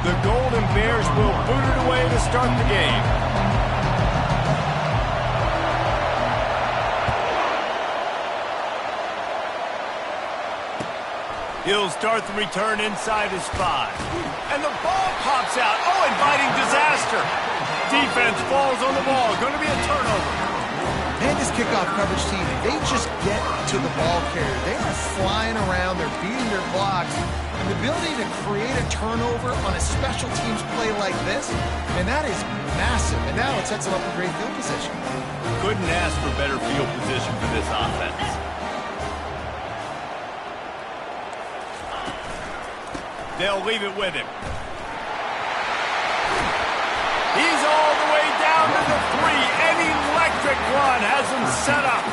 The Golden Bears will boot it away to start the game. He'll start the return inside his 5. And the ball pops out. Oh, inviting disaster. Defense falls on the ball. Going to be a turnover. And this kickoff coverage team, they just get to the ball carrier. They are flying around. They're beating their blocks. And the ability to create a turnover on a special teams play like this, and that is massive. And now it sets them up in great field position. Couldn't ask for better field position for this offense. They'll leave it with him. He's all the way down to the 3. An electric run has him set up.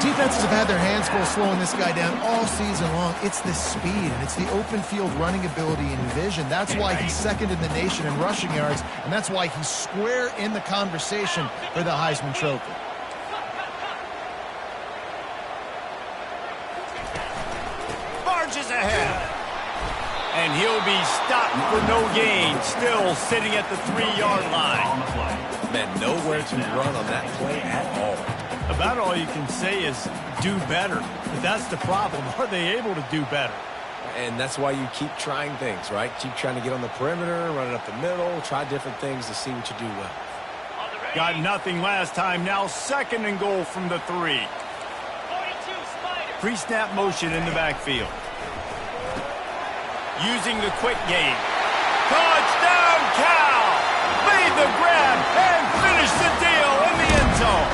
Defenses have had their hands full slowing this guy down all season long. It's the speed, and it's the open field running ability and vision. That's why he's second in the nation in rushing yards, and that's why he's square in the conversation for the Heisman Trophy. Barges ahead. And he'll be stopped for no gain, still sitting at the 3-yard line. Man, nowhere to run on that play at all. About all you can say is do better. But that's the problem. Are they able to do better? And that's why you keep trying things, right? Keep trying to get on the perimeter, run it up the middle, try different things to see what you do well. Got nothing last time. Now 2nd and goal from the 3. Pre-snap motion in the backfield. Using the quick game. Touchdown, Cal! Made the grab and finished the deal in the end zone.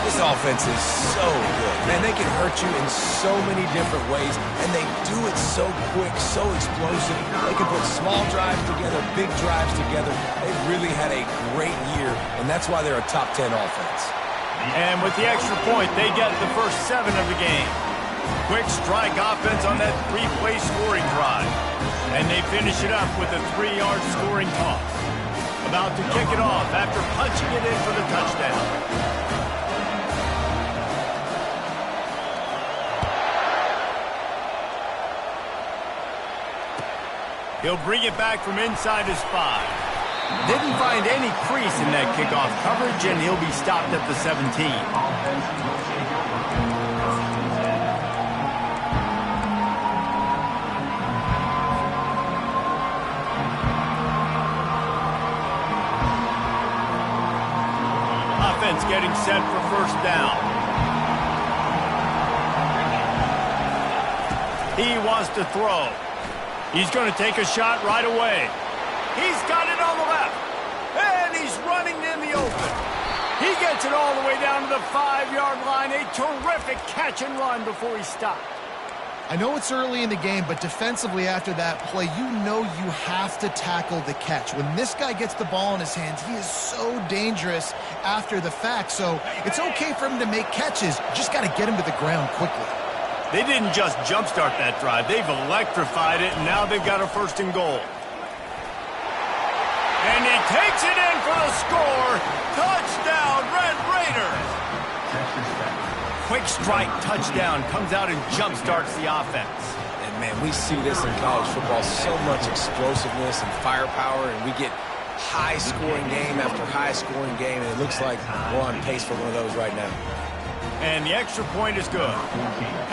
This offense is so good. Man, they can hurt you in so many different ways, and they do it so quick, so explosive. They can put small drives together, big drives together. They've really had a great year, and that's why they're a top 10 offense. And with the extra point, they get the first 7 of the game. Quick strike offense on that 3-play scoring drive. And they finish it up with a 3-yard scoring toss. About to kick it off after punching it in for the touchdown. He'll bring it back from inside his 5. Didn't find any crease in that kickoff coverage, and he'll be stopped at the 17. Offense getting set for first down. He wants to throw. He's going to take a shot right away. He's got it on the left. And he's running in the open. He gets it all the way down to the 5-yard line. A terrific catch and run before he stopped. I know it's early in the game, but defensively after that play, you know you have to tackle the catch. When this guy gets the ball in his hands, he is so dangerous after the fact. So it's okay for him to make catches. Just got to get him to the ground quickly. They didn't just jumpstart that drive. They've electrified it, and now they've got a 1st and goal. And he takes it in for the score. Touchdown, Red Raiders. Quick strike touchdown comes out and jumpstarts the offense. And, man, we see this in college football, so much explosiveness and firepower, and we get high-scoring game after high-scoring game, and it looks like we're on pace for one of those right now. And the extra point is good.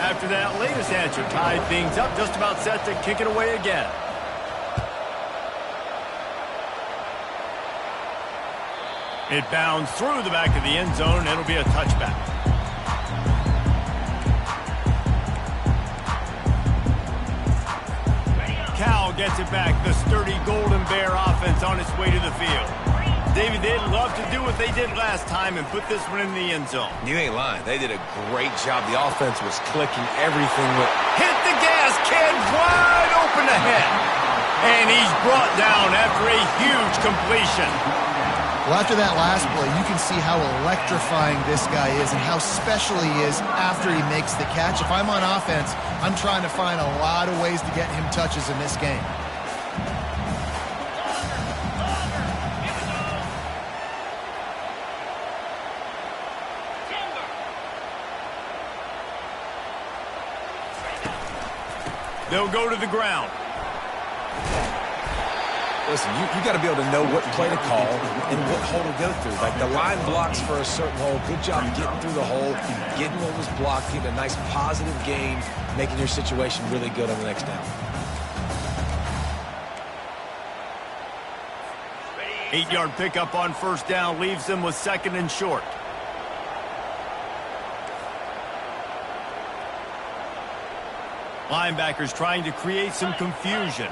After that latest answer tied things up, just about set to kick it away again. It bounds through the back of the end zone. It'll be a touchback. Cal gets it back. The sturdy Golden Bear offense on its way to the field. David, they'd love to do what they did last time and put this one in the end zone. You ain't lying. They did a great job. The offense was clicking everything with... Hit the gas, kid, wide open ahead. And he's brought down after a huge completion. Well, after that last play, you can see how electrifying this guy is and how special he is after he makes the catch. If I'm on offense, I'm trying to find a lot of ways to get him touches in this game. They'll go to the ground. Listen, you got to be able to know what play to call and what hole to go through. Like the line blocks for a certain hole. Good job getting through the hole, getting what was blocked, getting a nice positive gain, making your situation really good on the next down. 8-yard pickup on first down leaves them with 2nd and short. Linebackers trying to create some confusion.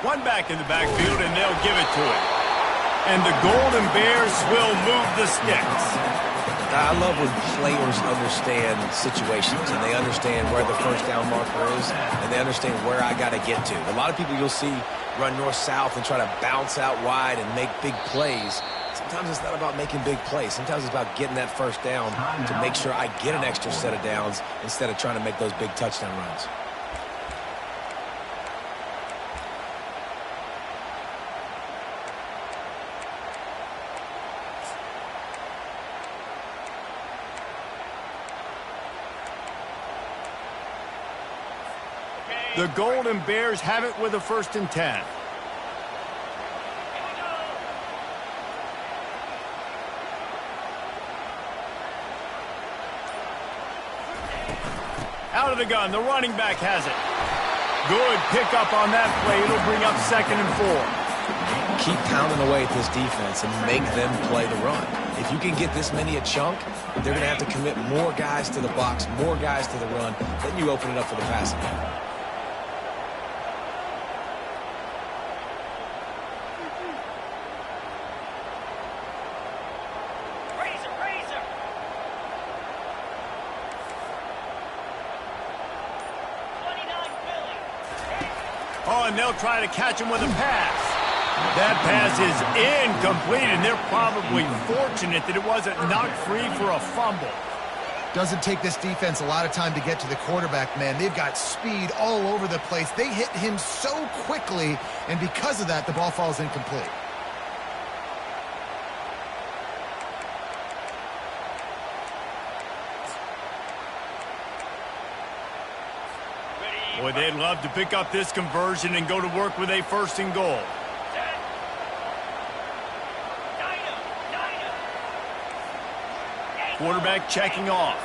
One back in the backfield, and they'll give it to him. And the Golden Bears will move the sticks. I love when players understand situations and they understand where the first down marker is and they understand where I got to get to. A lot of people you'll see run north-south and try to bounce out wide and make big plays. Sometimes it's not about making big plays. Sometimes it's about getting that first down to make sure I get an extra set of downs instead of trying to make those big touchdown runs. The Golden Bears have it with a 1st and 10. Out of the gun, the running back has it. Good pickup on that play. It'll bring up 2nd and 4. Keep pounding away at this defense and make them play the run. If you can get this many a chunk, they're going to have to commit more guys to the box, more guys to the run. Then you open it up for the passing game. Oh, and they'll try to catch him with a pass. That pass is incomplete, and they're probably fortunate that it wasn't knocked free for a fumble. Doesn't take this defense a lot of time to get to the quarterback, man. They've got speed all over the place. They hit him so quickly, and because of that, the ball falls incomplete. Boy, they'd love to pick up this conversion and go to work with a 1st and goal. Quarterback checking off.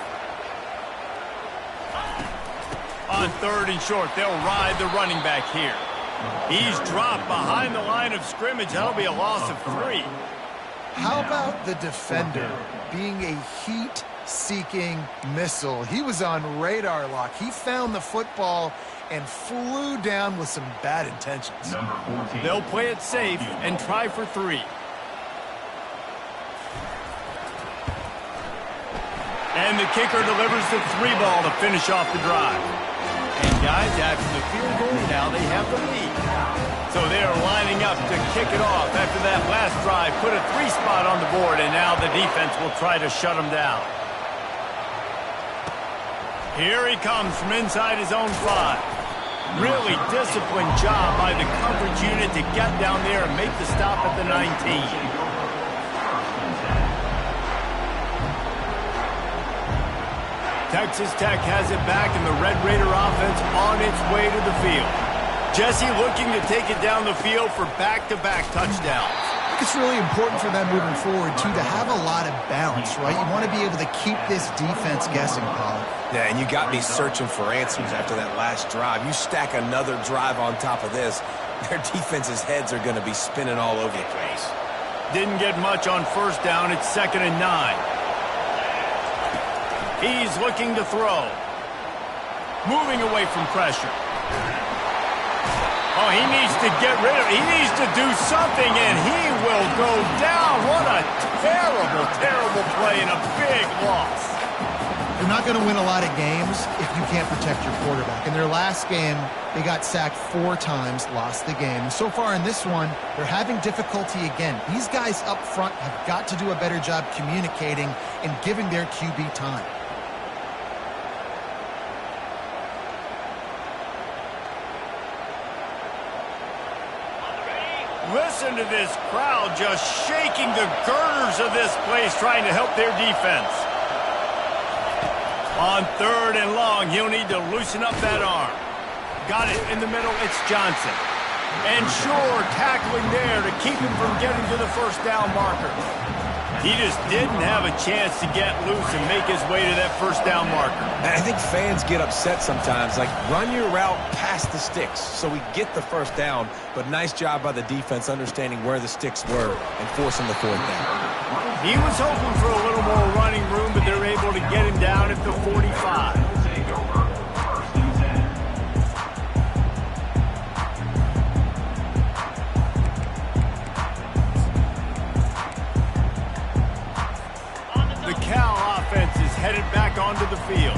On 3rd and short, they'll ride the running back here. He's dropped behind the line of scrimmage. That'll be a loss of 3. How about the defender being a heat-seeking missile? He was on radar lock. He found the football and flew down with some bad intentions. They'll play it safe and try for 3. And the kicker delivers the 3 ball to finish off the drive. And guys, after the field goal, now they have the lead. So they are lining up to kick it off after that last drive. Put a 3 spot on the board, and now the defense will try to shut them down. Here he comes from inside his own 5. Really disciplined job by the coverage unit to get down there and make the stop at the 19. Texas Tech has it back, and the Red Raider offense on its way to the field. Jesse looking to take it down the field for back-to-back touchdowns. I think it's really important for them moving forward, too, to have a lot of balance, right? You want to be able to keep this defense guessing, Paul. Yeah, and you got me searching for answers after that last drive. You stack another drive on top of this, their defense's heads are going to be spinning all over the place. Didn't get much on first down. It's 2nd and 9. He's looking to throw. Moving away from pressure. Oh, he needs to get rid of it. He needs to do something, and he will go down. What a terrible, terrible play and a big loss. You're not going to win a lot of games if you can't protect your quarterback. In their last game, they got sacked 4 times, lost the game. And so far in this one, they're having difficulty again. These guys up front have got to do a better job communicating and giving their QB time. Listen to this crowd just shaking the girders of this place, trying to help their defense. On 3rd and long, he'll need to loosen up that arm. got it in the middle. It's Johnson. And sure, tackling there to keep him from getting to the first down marker. He just didn't have a chance to get loose and make his way to that first down marker. And I think fans get upset sometimes, like run your route past the sticks so we get the first down, but nice job by the defense understanding where the sticks were and forcing the fourth down. He was hoping for a little more running room, but they're able to get him down at the 45. Headed back onto the field.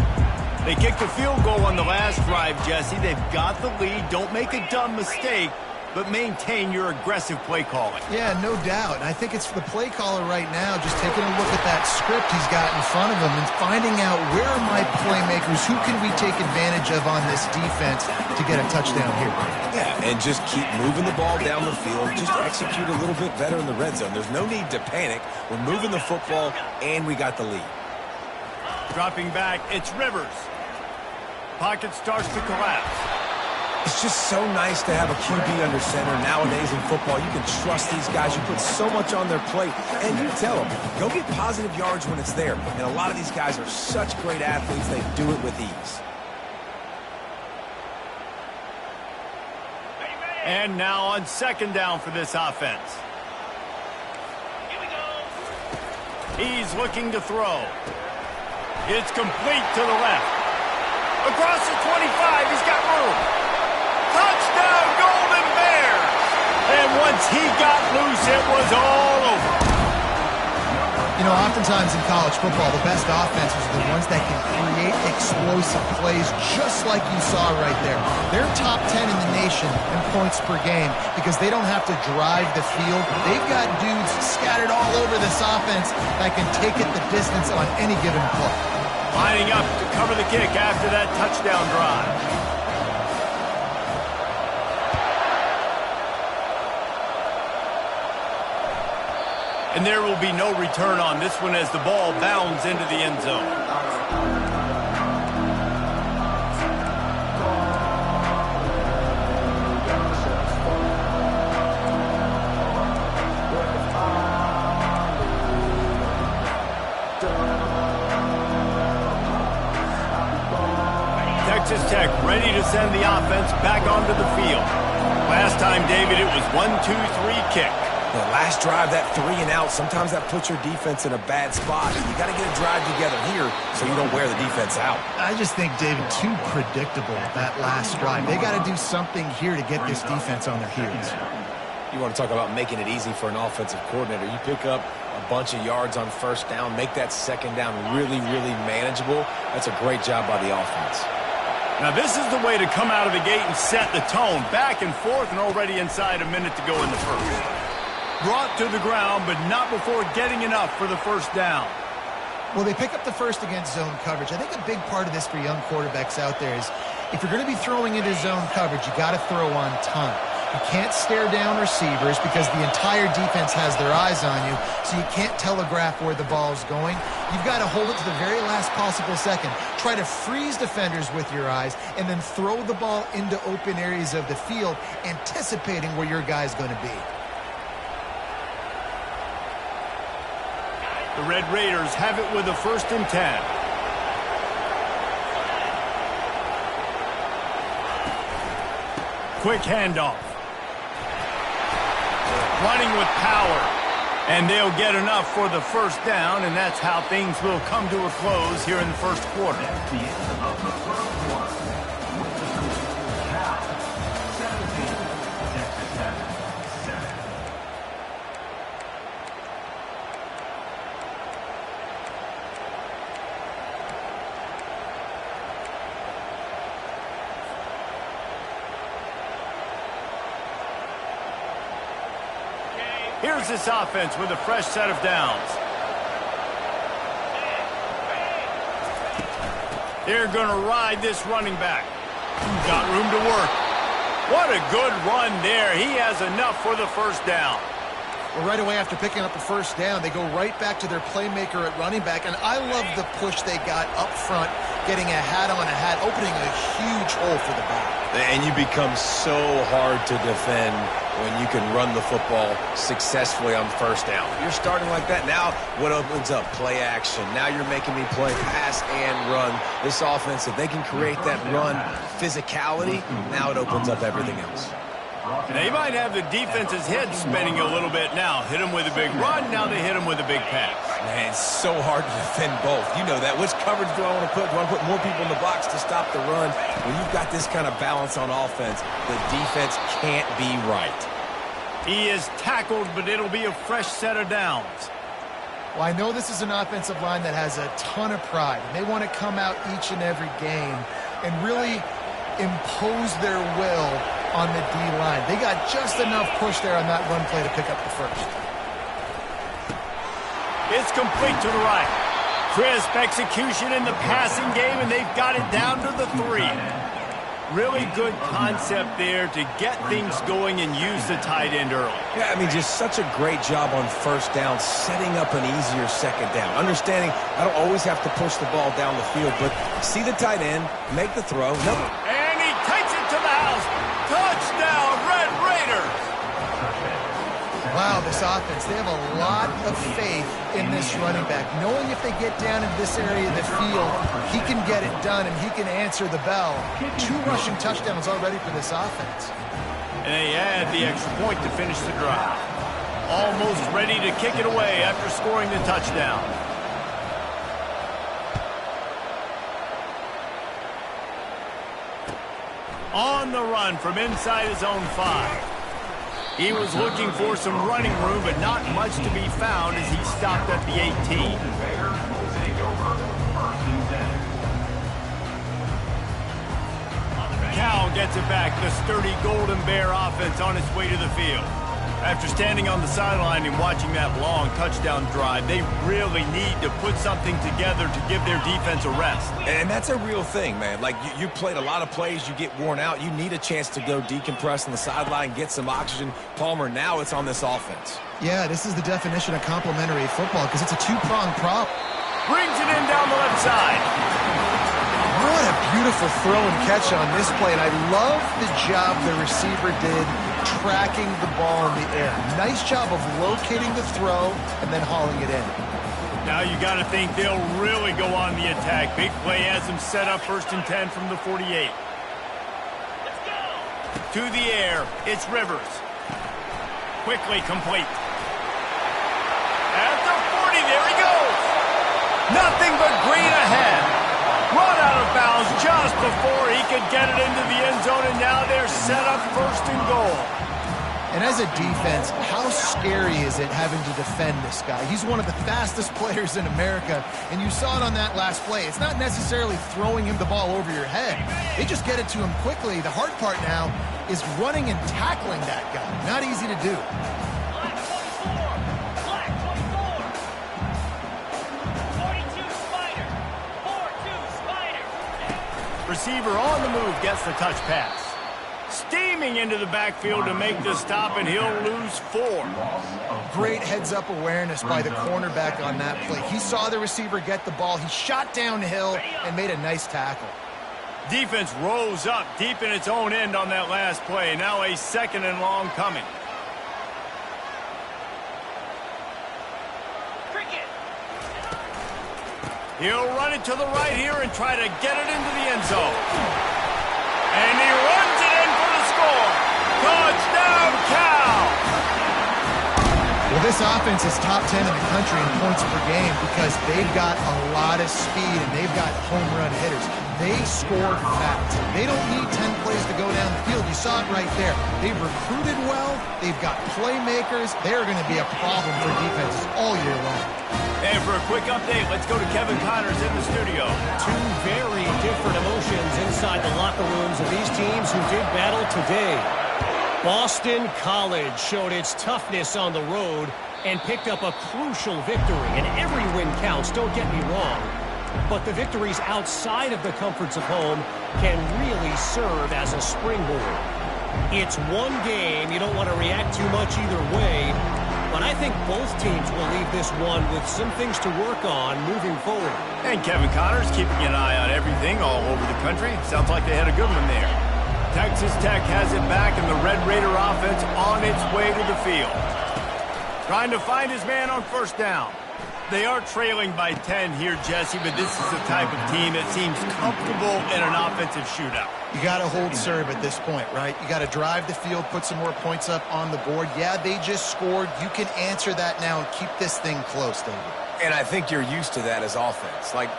They kicked a field goal on the last drive, Jesse. They've got the lead. Don't make a dumb mistake, but maintain your aggressive play calling. Yeah, no doubt. And I think it's for the play caller right now, just taking a look at that script he's got in front of him and finding out where are my playmakers, who can we take advantage of on this defense to get a touchdown here. Yeah, and just keep moving the ball down the field. Just execute a little bit better in the red zone. There's no need to panic. We're moving the football, and we got the lead. Dropping back, it's Rivers. Pocket starts to collapse. It's just so nice to have a QB under center. Nowadays in football, you can trust these guys. You put so much on their plate, and you tell them, go get positive yards when it's there. And a lot of these guys are such great athletes, they do it with ease. And now on second down for this offense. He's looking to throw. It's complete to the left. Across the 25, he's got room. Touchdown, Golden Bears! And once he got loose, it was all over. You know, oftentimes in college football, the best offenses are the ones that can create explosive plays just like you saw right there. They're top 10 in the nation in points per game because they don't have to drive the field. They've got dudes scattered all over this offense that can take it the distance on any given play. Lining up to cover the kick after that touchdown drive. And there will be no return on this one as the ball bounds into the end zone. Texas Tech ready to send the offense back onto the field. Last time, David, it was 1-2-3 kick. The last drive, that 3 and out, sometimes that puts your defense in a bad spot. You got to get a drive together here so you don't wear the defense out. I just think, David, too predictable that last drive. They got to do something here to get this defense on their heels. You want to talk about making it easy for an offensive coordinator. You pick up a bunch of yards on first down, make that second down really, really manageable. That's a great job by the offense. Now, this is the way to come out of the gate and set the tone. Back and forth and already inside a minute to go in the first. Brought to the ground, but not before getting enough for the first down. Well, they pick up the first against zone coverage. I think a big part of this for young quarterbacks out there is if you're going to be throwing into zone coverage, you got to throw on time. You can't stare down receivers because the entire defense has their eyes on you, so you can't telegraph where the ball is going. You've got to hold it to the very last possible second. Try to freeze defenders with your eyes and then throw the ball into open areas of the field, anticipating where your guy's going to be. The Red Raiders have it with a 1st and 10. Quick handoff. Running with power. And they'll get enough for the first down, and that's how things will come to a close here in the first quarter. Here's this offense with a fresh set of downs. They're going to ride this running back. Got room to work. What a good run there. He has enough for the first down. Well, right away after picking up the first down, they go right back to their playmaker at running back, and I love the push they got up front, getting a hat-on-a-hat, opening a huge hole for the back. And you become so hard to defend when you can run the football successfully on first down. You're starting like that. Now what opens up? Play action. Now you're making me play pass and run. This offense, if they can create that run physicality, now it opens up everything else. They might have the defense's head spinning a little bit now. Hit them with a big run, now they hit them with a big pass. Man, it's so hard to defend both. You know that. Which coverage do I want to put? Do I want to put more people in the box to stop the run? When you've got this kind of balance on offense, the defense can't be right. He is tackled, but it'll be a fresh set of downs. Well, I know this is an offensive line that has a ton of pride. And they want to come out each and every game and really impose their will on the D-line. They got just enough push there on that run play to pick up the first. It's complete to the right. Crisp execution in the passing game, and they've got it down to the 3. Really good concept there to get things going and use the tight end early. Yeah, I mean, just such a great job on first down, setting up an easier second down. Understanding I don't always have to push the ball down the field, but see the tight end, make the throw. And he takes it to the house. Touchdown, Red Raiders! Wow, this offense, they have a lot of faith in this running back. Knowing if they get down in this area of the field, he can get it done and he can answer the bell. 2 rushing touchdowns already for this offense. And they add the extra point to finish the drive. Almost ready to kick it away after scoring the touchdown. On the run from inside his own 5. He was looking for some running room, but not much to be found as he stopped at the 18. Cal gets it back. The sturdy Golden Bear offense on its way to the field. After standing on the sideline and watching that long touchdown drive, they really need to put something together to give their defense a rest. And that's a real thing, man. Like, you played a lot of plays, you get worn out. You need a chance to go decompress on the sideline, get some oxygen. Palmer, now it's on this offense. Yeah, this is the definition of complementary football because it's a 2-pronged problem. Brings it in down the left side. What a beautiful throw and catch on this play, and I love the job the receiver did tracking the ball in the air. Nice job of locating the throw and then hauling it in. Now you got to think they'll really go on the attack. Big play has them set up 1st and 10 from the 48. To the air, it's Rivers. Quickly complete. At the 40, there he goes. Nothing but green ahead. Run out of bounds just before he could get it into the end zone, and now they're set up 1st and goal. And as a defense, how scary is it having to defend this guy? He's one of the fastest players in America, and you saw it on that last play. It's not necessarily throwing him the ball over your head. They just get it to him quickly. The hard part now is running and tackling that guy. Not easy to do. Receiver on the move gets the touch pass. Steaming into the backfield to make the stop, and he'll lose 4. Great heads-up awareness by the cornerback on that play. He saw the receiver get the ball. He shot downhill and made a nice tackle. Defense rose up deep in its own end on that last play. Now a 2nd and long coming. He'll run it to the right here and try to get it into the end zone. And he runs it in for the score. Touchdown, Cal! Well, this offense is top 10 in the country in points per game because they've got a lot of speed and they've got home run hitters. They score fast. They don't need 10 plays to go down the field. You saw it right there. They've recruited well. They've got playmakers. They're going to be a problem for defenses all year long. And for a quick update, let's go to Kevin Connors in the studio. 2 very different emotions inside the locker rooms of these teams who did battle today. Boston College showed its toughness on the road and picked up a crucial victory. And every win counts, don't get me wrong. But the victories outside of the comforts of home can really serve as a springboard. It's one game. You don't want to react too much either way. But and I think both teams will leave this one with some things to work on moving forward. And Kevin Connor's keeping an eye on everything all over the country. Sounds like they had a good one there. Texas Tech has it back, and the Red Raider offense on its way to the field. Trying to find his man on first down. They are trailing by 10 here, Jesse, but this is the type of team that seems comfortable in an offensive shootout. You got to hold serve at this point, right? You got to drive the field, put some more points up on the board. Yeah, they just scored. You can answer that now and keep this thing close, David. And I think you're used to that as offense. Like,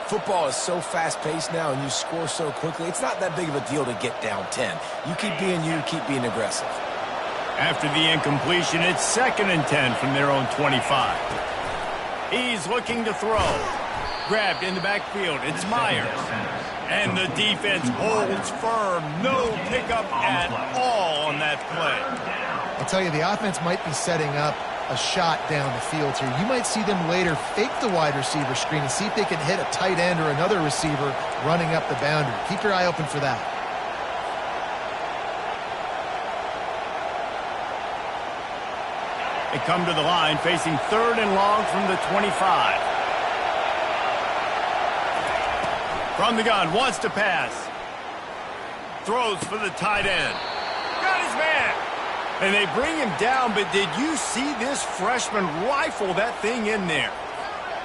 football is so fast-paced now and you score so quickly, it's not that big of a deal to get down 10. You keep being aggressive. After the incompletion, it's 2nd and 10 from their own 25. He's looking to throw. Grabbed in the backfield. It's Myers. And the defense holds firm. No pickup at all on that play. I'll tell you, the offense might be setting up a shot down the field here. You might see them later fake the wide receiver screen and see if they can hit a tight end or another receiver running up the boundary. Keep your eye open for that. They come to the line facing 3rd and long from the 25. From the gun, wants to pass. Throws for the tight end. Got his man. And they bring him down, but did you see this freshman rifle that thing in there?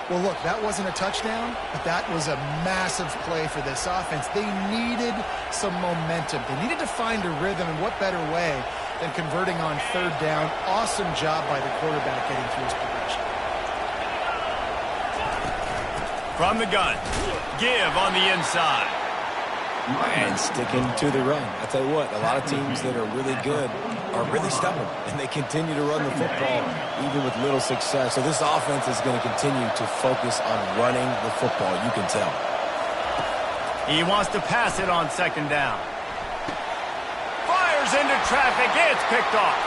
Well, look, that wasn't a touchdown, but that was a massive play for this offense. They needed some momentum. They needed to find a rhythm, and what better way than converting on 3rd down. Awesome job by the quarterback getting through his progression. From the gun, give on the inside. And sticking to the run. I tell you what, a lot of teams that are really good are really stubborn, and they continue to run the football even with little success. So this offense is going to continue to focus on running the football, you can tell. He wants to pass it on 2nd down. Fires into traffic. It's picked off.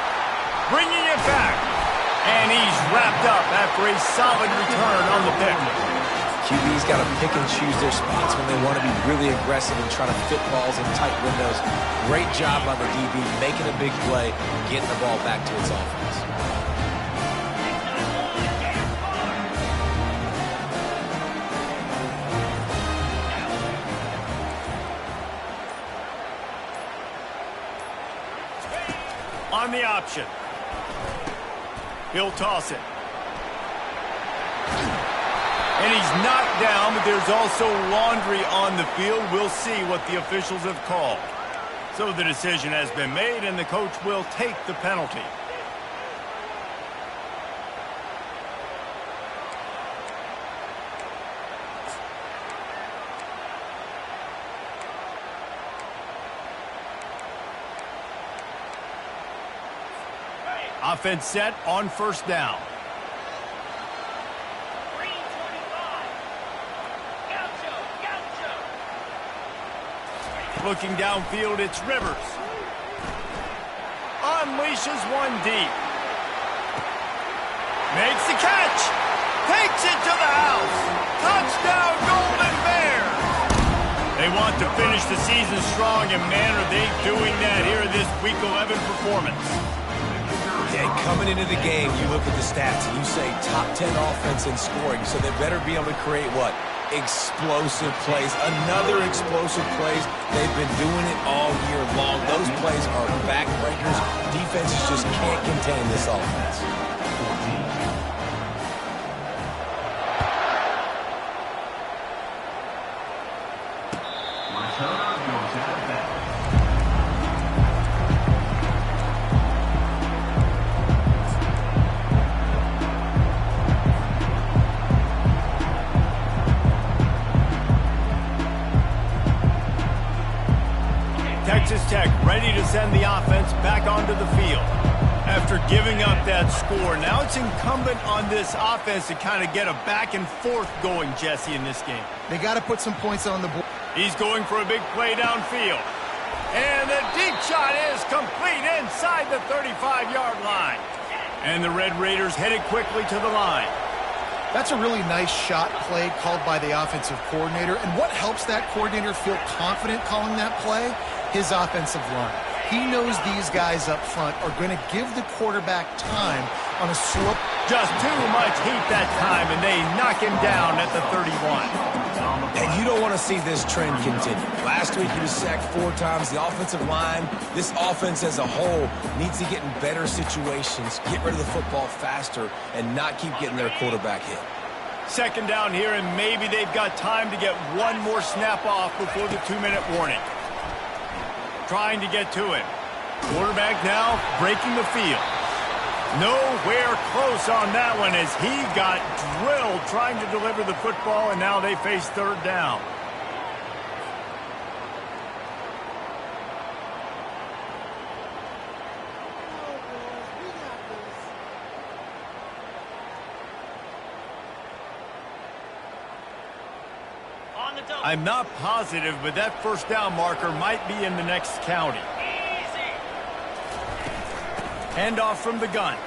Bringing it back. And he's wrapped up after a solid return on the pick. QB's got to pick and choose their spots when they want to be really aggressive and try to fit balls in tight windows. Great job by the DB, making a big play, getting the ball back to its offense. On the option. He'll toss it. And he's knocked down, but there's also laundry on the field. We'll see what the officials have called. So the decision has been made, and the coach will take the penalty. Offense set on 1st down. Looking downfield, it's Rivers. Unleashes one deep. Makes the catch. Takes it to the house. Touchdown, Golden Bears. They want to finish the season strong, and man, are they doing that here in this Week 11 performance. Yeah, coming into the game, you look at the stats and you say top 10 offense in scoring, so they better be able to create what? Explosive plays. Another explosive plays. They've been doing it all year long. Those plays are backbreakers. Defenses just can't contain this offense. Texas Tech ready to send the offense back onto the field. After giving up that score, now it's incumbent on this offense to kind of get a back and forth going, Jesse, in this game. They got to put some points on the board. He's going for a big play downfield. And the deep shot is complete inside the 35-yard line. And the Red Raiders headed quickly to the line. That's a really nice shot play called by the offensive coordinator. And what helps that coordinator feel confident calling that play? His offensive line. He knows these guys up front are going to give the quarterback time on a slope. Just too much heat that time, and they knock him down at the 31. And you don't want to see this trend continue. Last week he was sacked 4 times. The offensive line, this offense as a whole, needs to get in better situations, get rid of the football faster, and not keep getting their quarterback hit. Second down here, and maybe they've got time to get one more snap off before the 2-minute warning. Trying to get to him. Quarterback now breaking the field. Nowhere close on that one as he got drilled trying to deliver the football, and now they face third down. I'm not positive, but that first down marker might be in the next county. Handoff from the gun.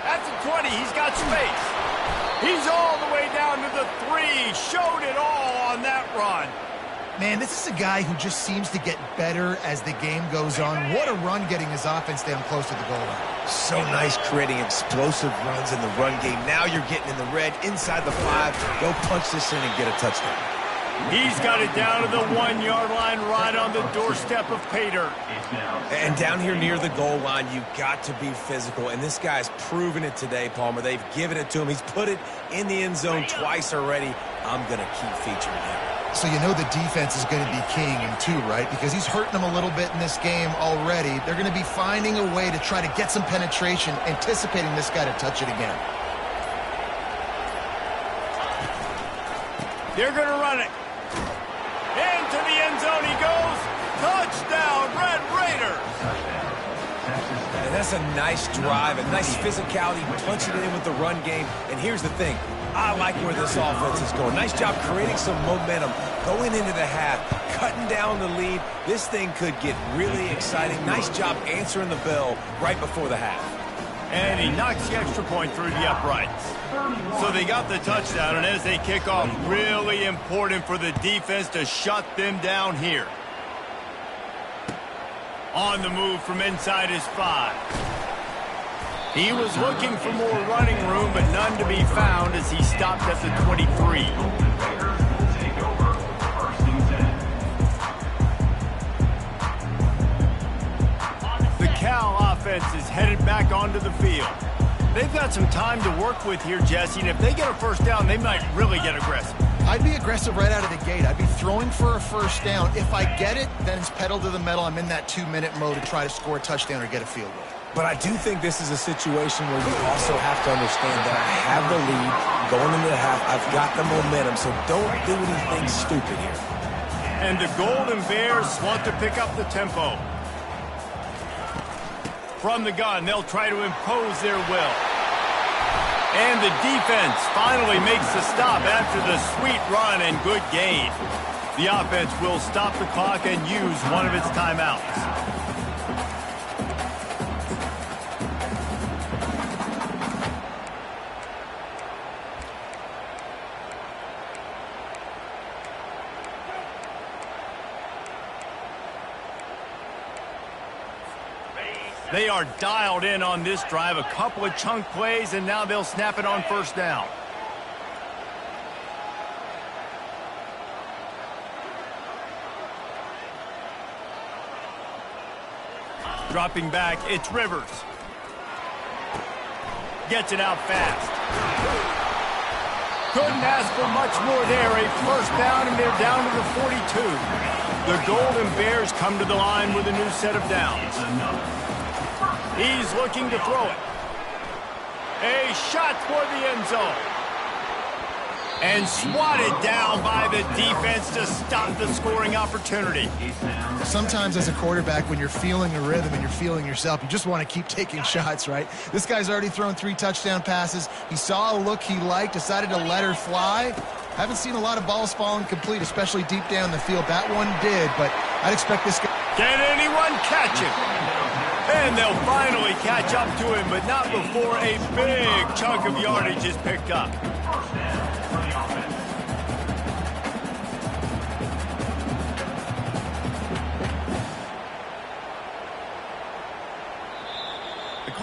At the 20, he's got space. He's all the way down to the 3. Showed it all on that run. Man, this is a guy who just seems to get better as the game goes on. What a run getting his offense down close to the goal line. So nice creating explosive runs in the run game. Now you're getting in the red, inside the 5. Go punch this in and get a touchdown. He's got it down to the 1-yard line right on the doorstep of pay dirt. And down here near the goal line, you've got to be physical. And this guy's proven it today, Palmer. They've given it to him. He's put it in the end zone twice already. I'm going to keep featuring him. So you know the defense is going to be keying him too, right? Because he's hurting them a little bit in this game already. They're going to be finding a way to try to get some penetration, anticipating this guy to touch it again. They're going to run it. Into the end zone he goes. Touchdown, Red Raiders. And that's a nice drive, a nice physicality, punching it in with the run game. And here's the thing. I like where this offense is going. Nice job creating some momentum, going into the half, cutting down the lead. This thing could get really exciting. Nice job answering the bell right before the half. And he knocks the extra point through the uprights. So they got the touchdown, and as they kick off, really important for the defense to shut them down here. On the move from inside his 5. He was looking for more running room, but none to be found as he stopped at the 23. The Cal offense is headed back onto the field. They've got some time to work with here, Jesse, and if they get a first down, they might really get aggressive. I'd be aggressive right out of the gate. I'd be throwing for a first down. If I get it, then it's pedal to the metal. I'm in that 2-minute mode to try to score a touchdown or get a field goal. But I do think this is a situation where you also have to understand that I have the lead going into the half. I've got the momentum, so don't do anything stupid here. And the Golden Bears want to pick up the tempo. From the gun, they'll try to impose their will. And the defense finally makes the stop after the sweet run and good gain. The offense will stop the clock and use one of its timeouts. They are dialed in on this drive, a couple of chunk plays, and now they'll snap it on first down. Dropping back, it's Rivers. Gets it out fast. Couldn't ask for much more there. A first down, and they're down to the 42. The Golden Bears come to the line with a new set of downs. He's looking to throw it. A shot for the end zone. And swatted down by the defense to stop the scoring opportunity. Sometimes as a quarterback, when you're feeling the rhythm and you're feeling yourself, you just want to keep taking shots, right? This guy's already thrown 3 touchdown passes. He saw a look he liked, decided to let her fly. Haven't seen a lot of balls falling complete, especially deep down the field. That one did, but I'd expect this guy. Can anyone catch him? And they'll finally catch up to him, but not before a big chunk of yardage is picked up.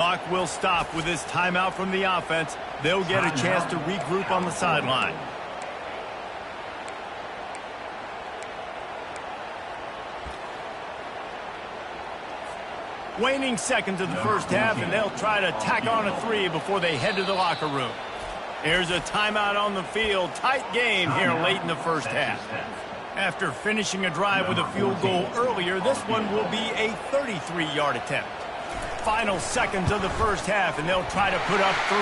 Clock will stop with this timeout from the offense. They'll get a chance to regroup on the sideline. Waning seconds of the first half, and they'll try to tack on a 3 before they head to the locker room. Here's a timeout on the field. Tight game here late in the first half. After finishing a drive with a field goal earlier, this one will be a 33-yard attempt. Final seconds of the first half, and they'll try to put up 3.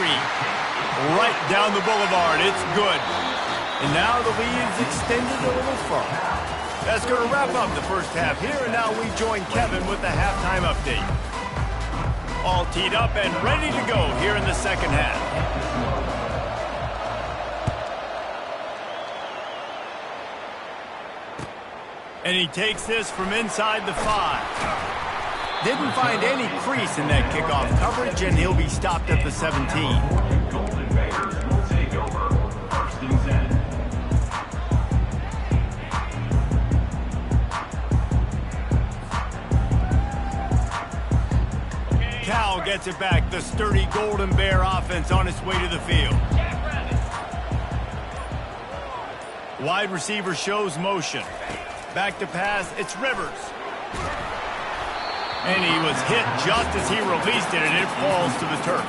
Right down the boulevard. It's good. And now the lead is extended a little further. That's going to wrap up the first half here, and now we join Kevin with the halftime update. All teed up and ready to go here in the second half. And he takes this from inside the 5. Didn't find any crease in that kickoff coverage, and he'll be stopped at the 17. Cal gets it back. The sturdy Golden Bear offense on its way to the field. Wide receiver shows motion. Back to pass, it's Rivers. And he was hit just as he released it, and it falls to the turf.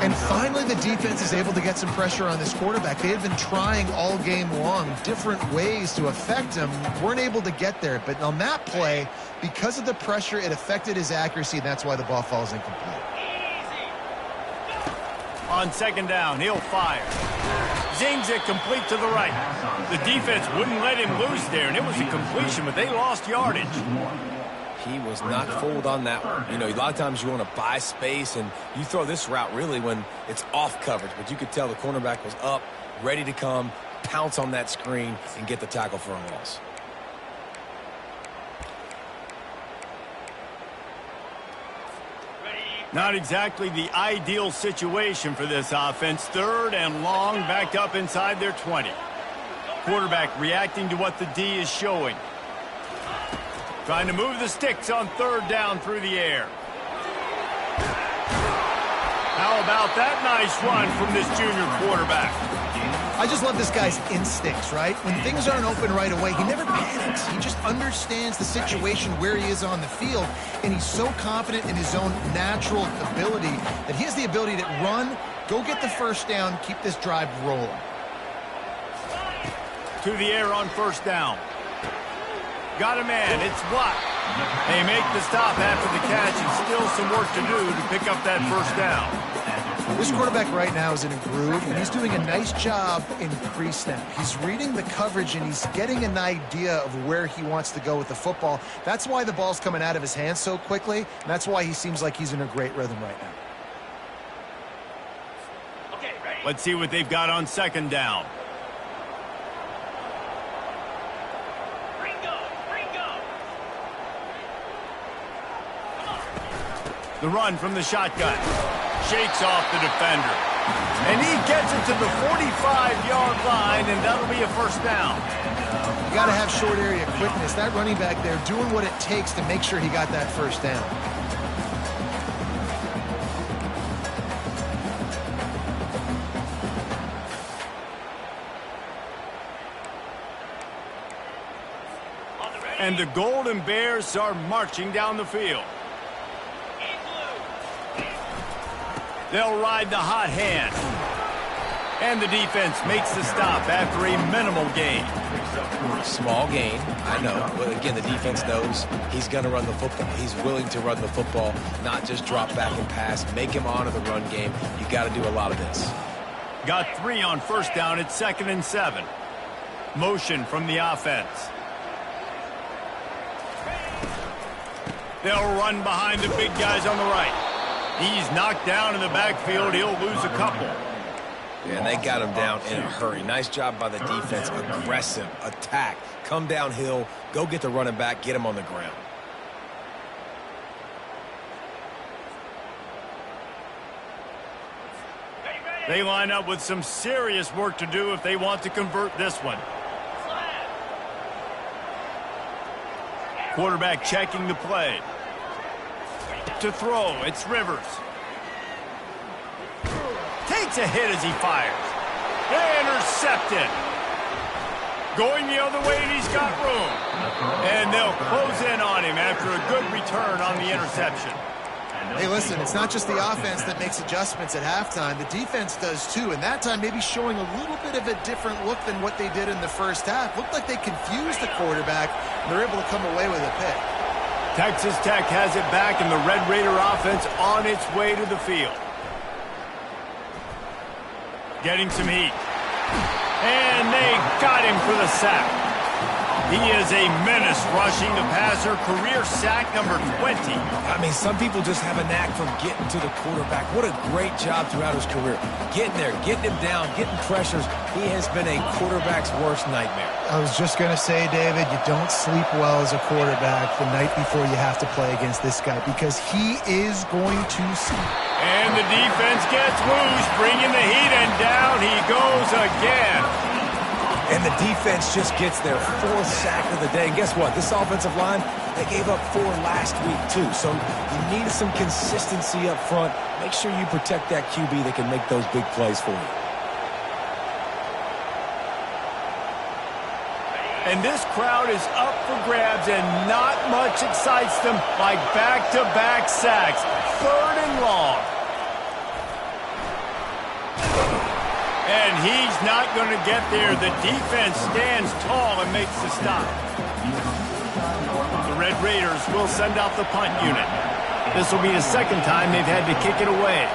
And finally, the defense is able to get some pressure on this quarterback. They had been trying all game long different ways to affect him. Weren't able to get there. But on that play, because of the pressure, it affected his accuracy, and that's why the ball falls incomplete. On second down, he'll fire. Zings it complete to the right. The defense wouldn't let him loose there, and it was a completion, but they lost yardage. He was not fooled on that one. You know, a lot of times you want to buy space, and you throw this route really when it's off coverage. But you could tell the cornerback was up, ready to come, pounce on that screen, and get the tackle for a loss. Not exactly the ideal situation for this offense. Third and long, backed up inside their 20. Quarterback reacting to what the D is showing. Trying to move the sticks on third down through the air. How about that nice run from this junior quarterback? I just love this guy's instincts, right? When things aren't open right away, he never panics. He just understands the situation where he is on the field, and he's so confident in his own natural ability that he has the ability to run, go get the first down, keep this drive rolling. To the air on first down. Got a man. It's blocked. They make the stop after the catch, and still some work to do to pick up that first down. This quarterback right now is in a groove, and he's doing a nice job in pre-snap. He's reading the coverage, and he's getting an idea of where he wants to go with the football. That's why the ball's coming out of his hands so quickly, and that's why he seems like he's in a great rhythm right now. Okay, ready? Let's see what they've got on second down. The run from the shotgun. Shakes off the defender. And he gets it to the 45-yard line, and that'll be a first down. You got to have short area quickness. That running back there doing what it takes to make sure he got that first down. And the Golden Bears are marching down the field. They'll ride the hot hand. And the defense makes the stop after a minimal gain. Small gain, I know. But again, the defense knows he's going to run the football. He's willing to run the football, not just drop back and pass. Make him honor the run game. You got to do a lot of this. Got 3 on first down at 2nd and 7. Motion from the offense. They'll run behind the big guys on the right. He's knocked down in the backfield. He'll lose a couple. Yeah, and they got him down in a hurry. Nice job by the defense. Aggressive, attack, come downhill, go get the running back, get him on the ground. They line up with some serious work to do if they want to convert this one. Quarterback checking the play. To throw, it's Rivers. Takes a hit as he fires. Intercepted. Going the other way, and he's got room. And they'll close in on him after a good return on the interception. Hey, listen, it's not just the offense that makes adjustments at halftime. The defense does too, and that time maybe showing a little bit of a different look than what they did in the first half. Looked like they confused the quarterback, and they're able to come away with a pick. Texas Tech has it back, and the Red Raider offense on its way to the field. Getting some heat. And they got him for the sack. He is a menace rushing the passer, career sack number 20. I mean, some people just have a knack for getting to the quarterback. What a great job throughout his career. Getting there, getting him down, getting pressures. He has been a quarterback's worst nightmare. I was just going to say, David, you don't sleep well as a quarterback the night before you have to play against this guy because he is going to sleep. And the defense gets loose, bringing the heat, and down he goes again. And the defense just gets their fourth sack of the day. And guess what? This offensive line, they gave up 4 last week, too. So you need some consistency up front. Make sure you protect that QB that can make those big plays for you. And this crowd is up for grabs, and not much excites them like back-to-back sacks. 3rd and long. And he's not going to get there. The defense stands tall and makes the stop. The Red Raiders will send out the punt unit. This will be the second time they've had to kick it away.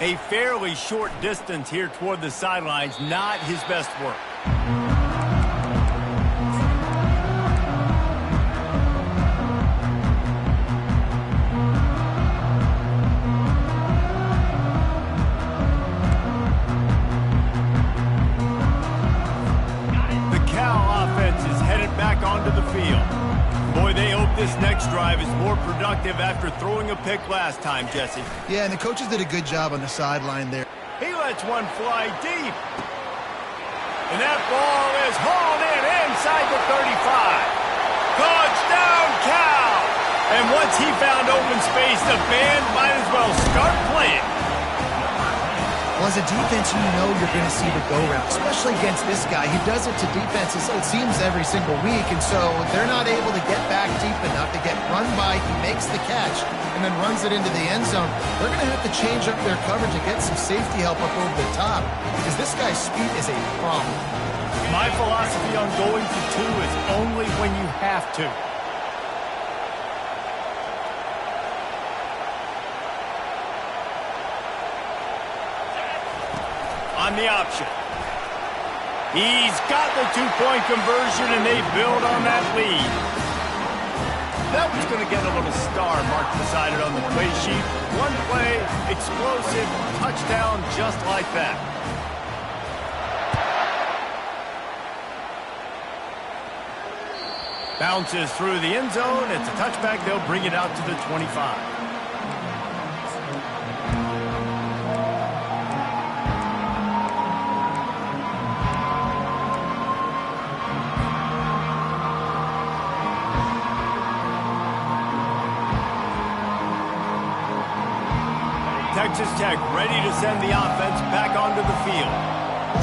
A fairly short distance here toward the sidelines, not his best work. The Cal offense is headed back onto the field. Boy, they hope this next drive is more productive after throwing a pick last time, Jesse. Yeah, and the coaches did a good job on the sideline there. He lets one fly deep. And that ball is hauled in inside the 35. Touchdown, Cal! And once he found open space, the band might as well start playing. Well, as a defense, you know you're going to see the go-route, especially against this guy. He does it to defenses, it seems, every single week, and so they're not able to get back deep enough to get run by. He makes the catch and then runs it into the end zone. They're going to have to change up their coverage and get some safety help up over the top because this guy's speed is a problem. My philosophy on going for 2 is only when you have to. On the option. He's got the 2-point conversion, and they build on that lead. That was going to get a little star marked beside it on the play sheet. One play, explosive, touchdown just like that. Bounces through the end zone. It's a touchback. They'll bring it out to the 25. Texas Tech ready to send the offense back onto the field.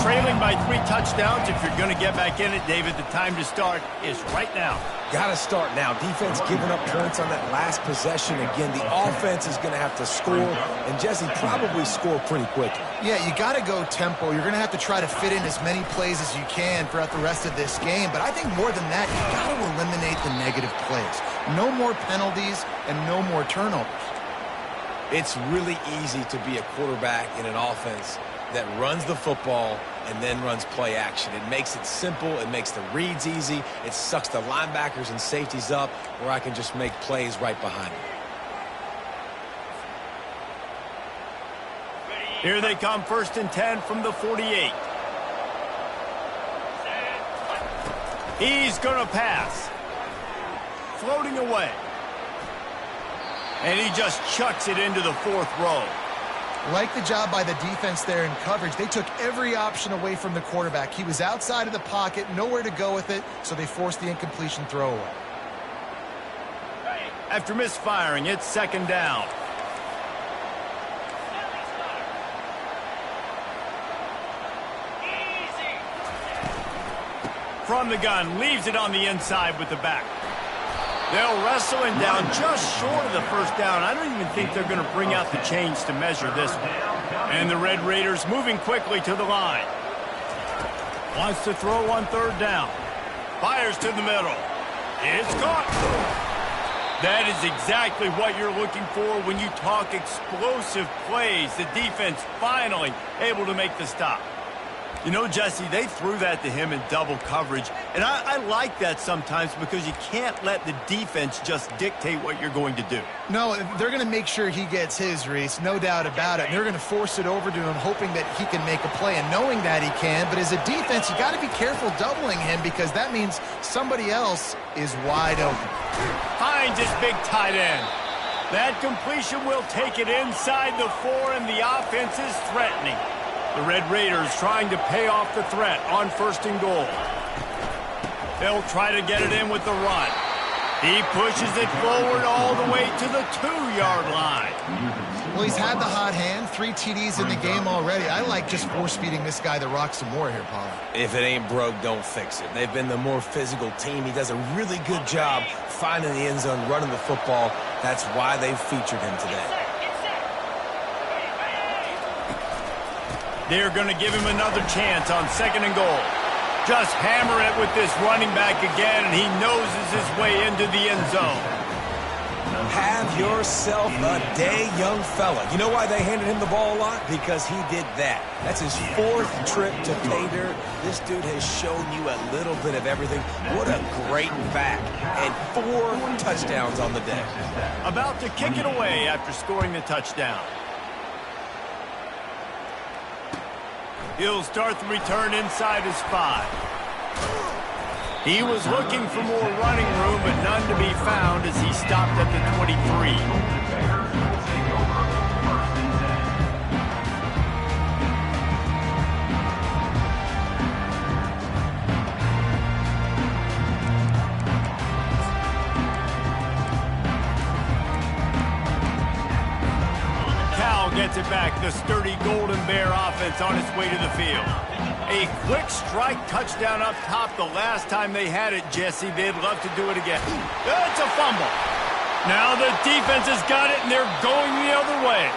Trailing by 3 touchdowns. If you're going to get back in it, David, the time to start is right now. Got to start now. Defense giving up points on that last possession. Again, the offense is going to have to score, and Jesse probably score pretty quickly. Yeah, you got to go tempo. You're going to have to try to fit in as many plays as you can throughout the rest of this game. But I think more than that, you got to eliminate the negative plays. No more penalties and no more turnovers. It's really easy to be a quarterback in an offense that runs the football and then runs play action. It makes it simple. It makes the reads easy. It sucks the linebackers and safeties up where I can just make plays right behind them. Here they come, 1st and 10 from the 48. He's going to pass. Floating away. And he just chucks it into the 4th row. Like the job by the defense there in coverage. They took every option away from the quarterback. He was outside of the pocket, nowhere to go with it, so they forced the incompletion throwaway. After misfiring, it's 2nd down. From the gun, leaves it on the inside with the back. They'll wrestle him down just short of the 1st down. I don't even think they're going to bring out the chains to measure this one. And the Red Raiders moving quickly to the line. Wants to throw on 3rd down. Fires to the middle. It's caught. That is exactly what you're looking for when you talk explosive plays. The defense finally able to make the stop. You know, Jesse, they threw that to him in double coverage, and I like that sometimes because you can't let the defense just dictate what you're going to do. No, they're going to make sure he gets his, Reese, no doubt about it. And they're going to force it over to him, hoping that he can make a play, and knowing that he can. But as a defense, you got to be careful doubling him because that means somebody else is wide open. Finds his big tight end. That completion will take it inside the 4, and the offense is threatening. The Red Raiders trying to pay off the threat on 1st and goal. They'll try to get it in with the run. He pushes it forward all the way to the 2-yard line. Well, he's had the hot hand, 3 TDs in the game already. I like just force-feeding this guy the rock some more here, Paul. If it ain't broke, don't fix it. They've been the more physical team. He does a really good job finding the end zone, running the football. That's why they've featured him today. They're going to give him another chance on 2nd and goal. Just hammer it with this running back again, and he noses his way into the end zone. Have yourself a day, young fella. You know why they handed him the ball a lot? Because he did that. That's his 4th trip to pay dirt. This dude has shown you a little bit of everything. What a great back. And 4 touchdowns on the day. About to kick it away after scoring the touchdown. He'll start the return inside his 5. He was looking for more running room, but none to be found as he stopped at the 23. Gets it back. The sturdy Golden Bear offense on its way to the field. A quick strike touchdown up top the last time they had it, Jesse. They'd love to do it again. It's a fumble. Now the defense has got it, and they're going the other way.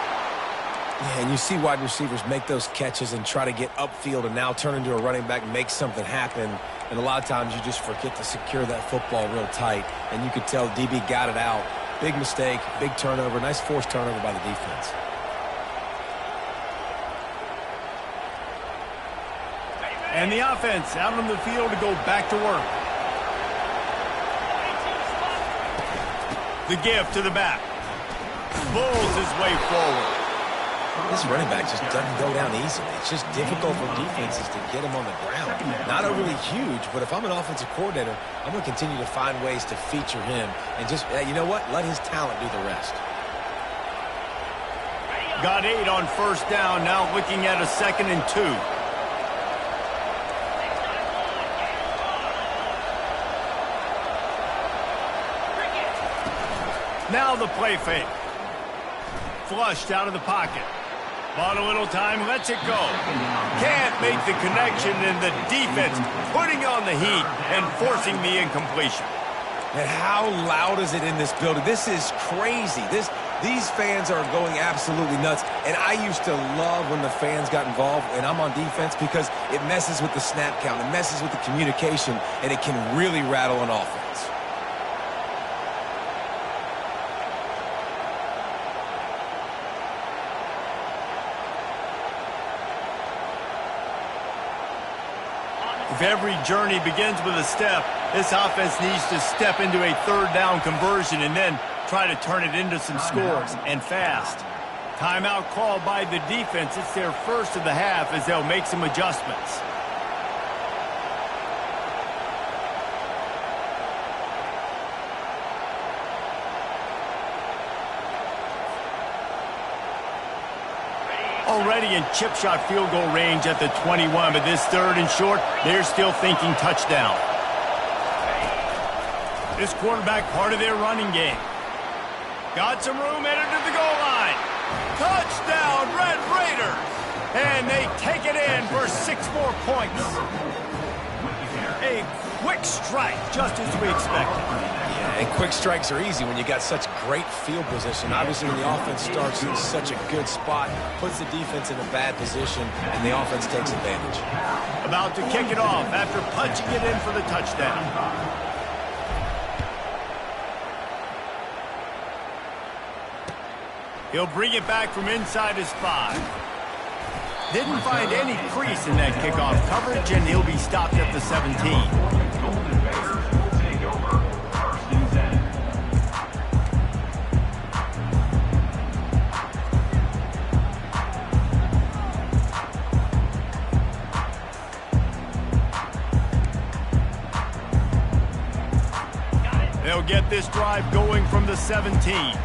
Yeah, and you see wide receivers make those catches and try to get upfield and now turn into a running back and make something happen. And a lot of times you just forget to secure that football real tight. And you could tell DB got it out. Big mistake, big turnover, nice forced turnover by the defense. And the offense out on the field to go back to work. The give to the back. Pulls his way forward. This running back just doesn't go down easily. It's just difficult for defenses to get him on the ground. Not overly huge, but if I'm an offensive coordinator, I'm going to continue to find ways to feature him and just, you know what, let his talent do the rest. Got 8 on 1st down, now looking at a 2nd and 2. Now the play fake. Flushed out of the pocket. Bought a little time, lets it go. Can't make the connection, and the defense putting on the heat and forcing the incompletion. And how loud is it in this building? This is crazy. These fans are going absolutely nuts. And I used to love when the fans got involved, and I'm on defense, because it messes with the snap count, it messes with the communication, and it can really rattle an offense. If every journey begins with a step, this offense needs to step into a 3rd down conversion and then try to turn it into some scores, and fast. Timeout called by the defense. It's their first of the half as they'll make some adjustments. Already in chip shot field goal range at the 21, but this 3rd and short, they're still thinking touchdown. This quarterback part of their running game. Got some room headed to the goal line. Touchdown, Red Raiders! And they take it in for 6 more points. A quick strike, just as we expected. Yeah, and quick strikes are easy when you got such great field position. Obviously, when the offense starts in such a good spot, puts the defense in a bad position, and the offense takes advantage. About to kick it off after punching it in for the touchdown. He'll bring it back from inside his 5. Didn't find any crease in that kickoff coverage, and he'll be stopped at the 17. They'll get this drive going from the 17.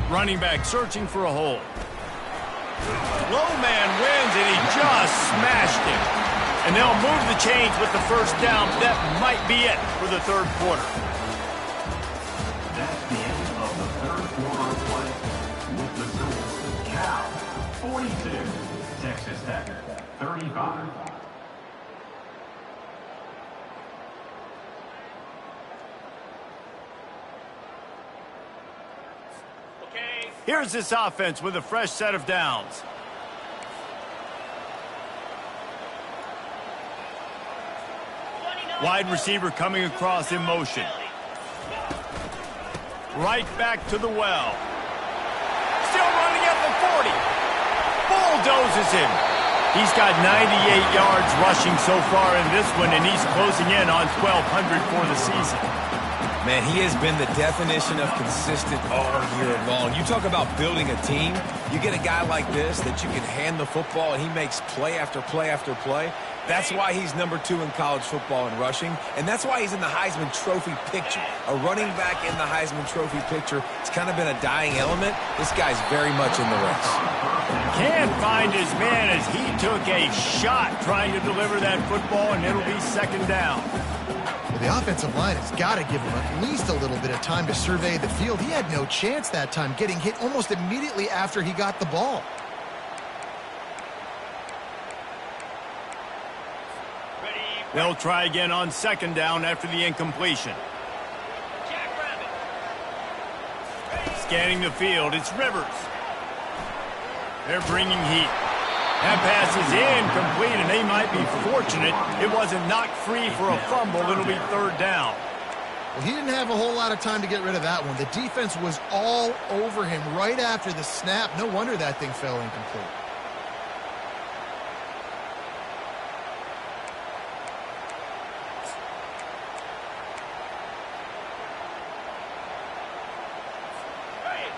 Running back searching for a hole. Low man wins, and he just smashed it. And they'll move the chains with the 1st down. That might be it for the 3rd quarter. That's the end of the 3rd quarter of play with the Bills. Cal 42, Texas Tech 35. Here's this offense with a fresh set of downs. Wide receiver coming across in motion. Right back to the well. Still running at the 40. Bulldozes him. He's got 98 yards rushing so far in this one, and he's closing in on 1,200 for the season. Man, he has been the definition of consistent all year long. You talk about building a team. You get a guy like this that you can hand the football, and he makes play after play after play. That's why he's number 2 in college football in rushing, and that's why he's in the Heisman Trophy picture. A running back in the Heisman Trophy picture. It's kind of been a dying element. This guy's very much in the race. Can't find his man as he took a shot trying to deliver that football, and it'll be 2nd down. Well, the offensive line has got to give him at least a little bit of time to survey the field. He had no chance that time, getting hit almost immediately after he got the ball. They'll try again on 2nd down after the incompletion. Scanning the field, it's Rivers. They're bringing heat. That pass is incomplete, and they might be fortunate it wasn't knocked free for a fumble. It'll be 3rd down. Well, he didn't have a whole lot of time to get rid of that one. The defense was all over him right after the snap. No wonder that thing fell incomplete.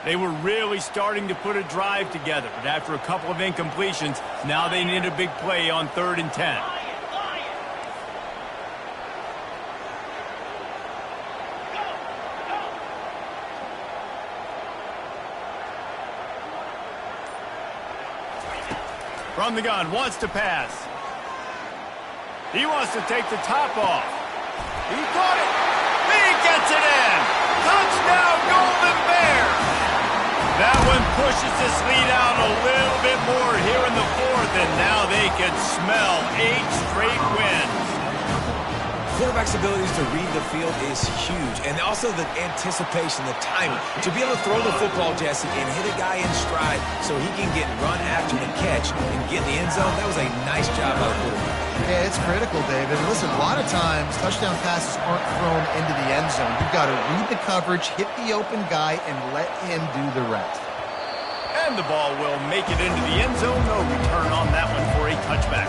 They were really starting to put a drive together, but after a couple of incompletions, now they need a big play on 3rd and 10. From the gun, wants to pass. He wants to take the top off. He caught it. He gets it in. Touchdown, Golden Bears. That one pushes this lead out a little bit more here in the 4th, and now they can smell 8 straight wins. Quarterback's abilities to read the field is huge, and also the anticipation, the timing. To be able to throw the football, Jesse, and hit a guy in stride so he can get run after the catch and get in the end zone, that was a nice job by the quarterback. Yeah, it's critical, David. Listen, a lot of times touchdown passes aren't thrown into the end zone. You've got to read the coverage, hit the open guy, and let him do the rest. And the ball will make it into the end zone. No return on that one for a touchback.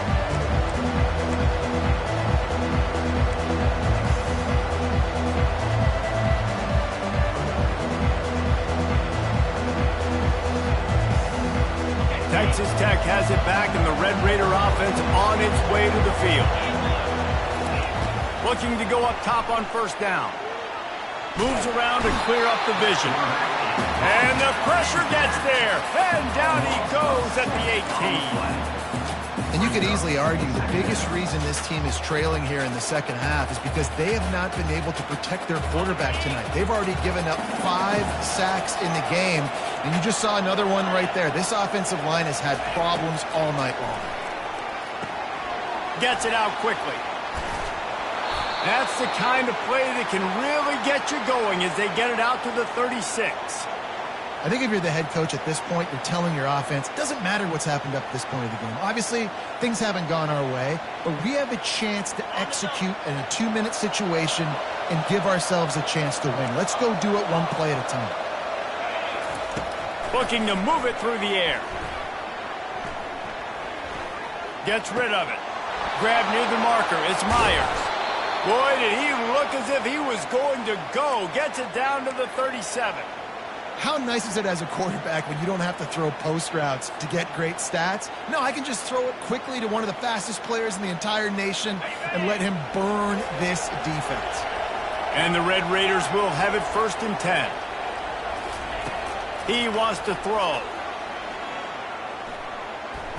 Texas Tech has it back, and the Red Raider offense on its way to the field. Looking to go up top on first down. Moves around to clear up the vision. And the pressure gets there. And down he goes at the 18. And you could easily argue the biggest reason this team is trailing here in the second half is because they have not been able to protect their quarterback tonight. They've already given up 5 sacks in the game, and you just saw another one right there. This offensive line has had problems all night long. Gets it out quickly. That's the kind of play that can really get you going as they get it out to the 36. I think if you're the head coach at this point, you're telling your offense, it doesn't matter what's happened up to this point of the game. Obviously, things haven't gone our way, but we have a chance to execute in a 2-minute situation and give ourselves a chance to win. Let's go do it one play at a time. Looking to move it through the air. Gets rid of it. Grabbed near the marker. It's Myers. Boy, did he look as if he was going to go. Gets it down to the 37. How nice is it as a quarterback when you don't have to throw post routes to get great stats? No, I can just throw it quickly to one of the fastest players in the entire nation and let him burn this defense. And the Red Raiders will have it 1st and 10. He wants to throw.